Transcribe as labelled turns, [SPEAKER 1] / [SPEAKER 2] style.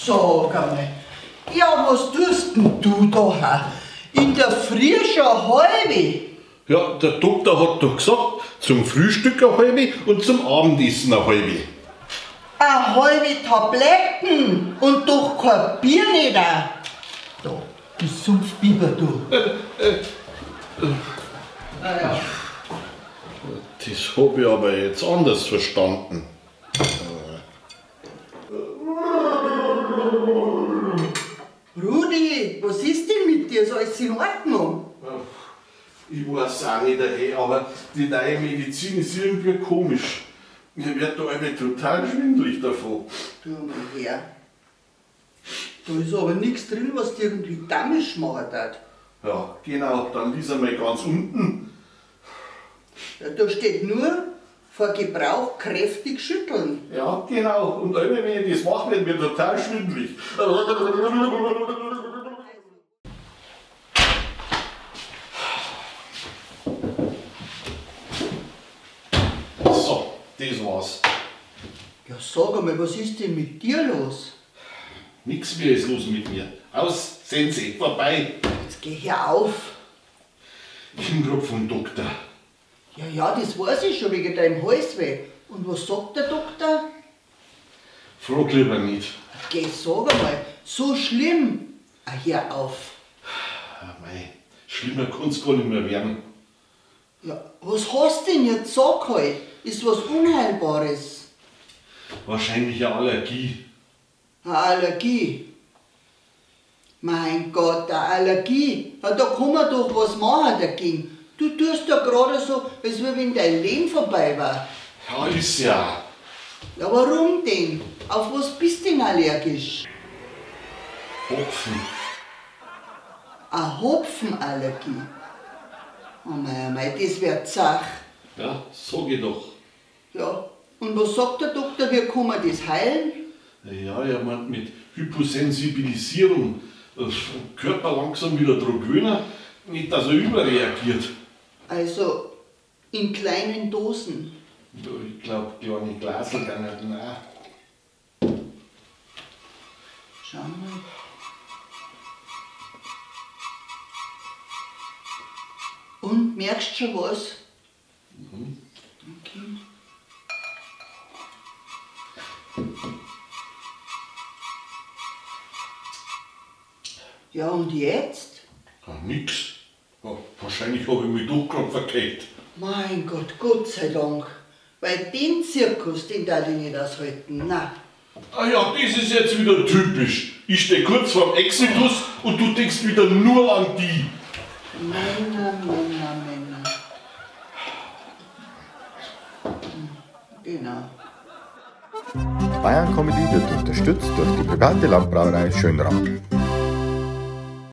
[SPEAKER 1] Sag einmal, ja, was tust denn du da? In der Früh schon eine halbe?
[SPEAKER 2] Ja, der Doktor hat doch gesagt, zum Frühstück eine halbe und zum Abendessen eine halbe.
[SPEAKER 1] Eine halbe Tabletten und doch kein Bier nicht. Da, du Sumpfbiber, du. Naja.
[SPEAKER 2] Das habe ich aber jetzt anders verstanden.
[SPEAKER 1] Rudi, was ist denn mit dir? Ist alles in Ordnung?
[SPEAKER 2] Ich weiß auch nicht, aber die neue Medizin ist irgendwie komisch. Mir wird da alle total schwindelig davon.
[SPEAKER 1] Du mal her. Da ist aber nichts drin, was dir irgendwie damisch machen hat.
[SPEAKER 2] Ja, genau, dann lies einmal ganz unten.
[SPEAKER 1] Ja, da steht nur, vor Gebrauch kräftig schütteln.
[SPEAKER 2] Ja, genau, und wenn ich das mache, wird mir total schwindelig. So, das war's.
[SPEAKER 1] Ja, sag einmal, was ist denn mit dir los?
[SPEAKER 2] Nix mehr ist los mit mir. Aus, Sense, vorbei.
[SPEAKER 1] Jetzt geh her auf.
[SPEAKER 2] Ich bin gerade vom Doktor.
[SPEAKER 1] Ja, das weiß ich schon wegen deinem Halsweh. Und was sagt der Doktor?
[SPEAKER 2] Frag lieber nicht.
[SPEAKER 1] Geh, sag einmal, so schlimm. Hör auf.
[SPEAKER 2] Mei, schlimmer kann's gar nicht mehr werden.
[SPEAKER 1] Ja, was hast du denn jetzt? Sag halt. Ist was Unheilbares?
[SPEAKER 2] Wahrscheinlich eine Allergie.
[SPEAKER 1] Eine Allergie? Mein Gott, eine Allergie. Ja, da kann man doch was machen dagegen. Du tust ja gerade so, als wenn dein Leben vorbei war.
[SPEAKER 2] Ja, ist ja.
[SPEAKER 1] Ja, warum denn? Auf was bist du denn allergisch?
[SPEAKER 2] Hopfen.
[SPEAKER 1] Eine Hopfenallergie? Oh mei, das wär zach.
[SPEAKER 2] Ja, sag ich doch.
[SPEAKER 1] Ja, und was sagt der Doktor, wie kann man das heilen?
[SPEAKER 2] Ja, er meint mit Hyposensibilisierung. Das Körper langsam wieder dran gewöhnen, nicht dass er überreagiert.
[SPEAKER 1] Also in kleinen Dosen.
[SPEAKER 2] Ja, ich glaube, kleine Glasel gar nicht, nein.
[SPEAKER 1] Schau mal. Und, merkst du schon was?
[SPEAKER 2] Mhm.
[SPEAKER 1] Okay. Ja, und jetzt?
[SPEAKER 2] Ja, nix. Ja, wahrscheinlich habe ich mich doch gerade verkehrt.
[SPEAKER 1] Mein Gott, Gott sei Dank. Weil den Zirkus, den darf ich nicht aushalten. Nein.
[SPEAKER 2] Ah ja, das ist jetzt wieder typisch. Ich stehe kurz vorm Exitus und du denkst wieder nur an die.
[SPEAKER 1] Männer. Genau.
[SPEAKER 3] Bayern Comedy wird unterstützt durch die private Landbrauerei Schönraum.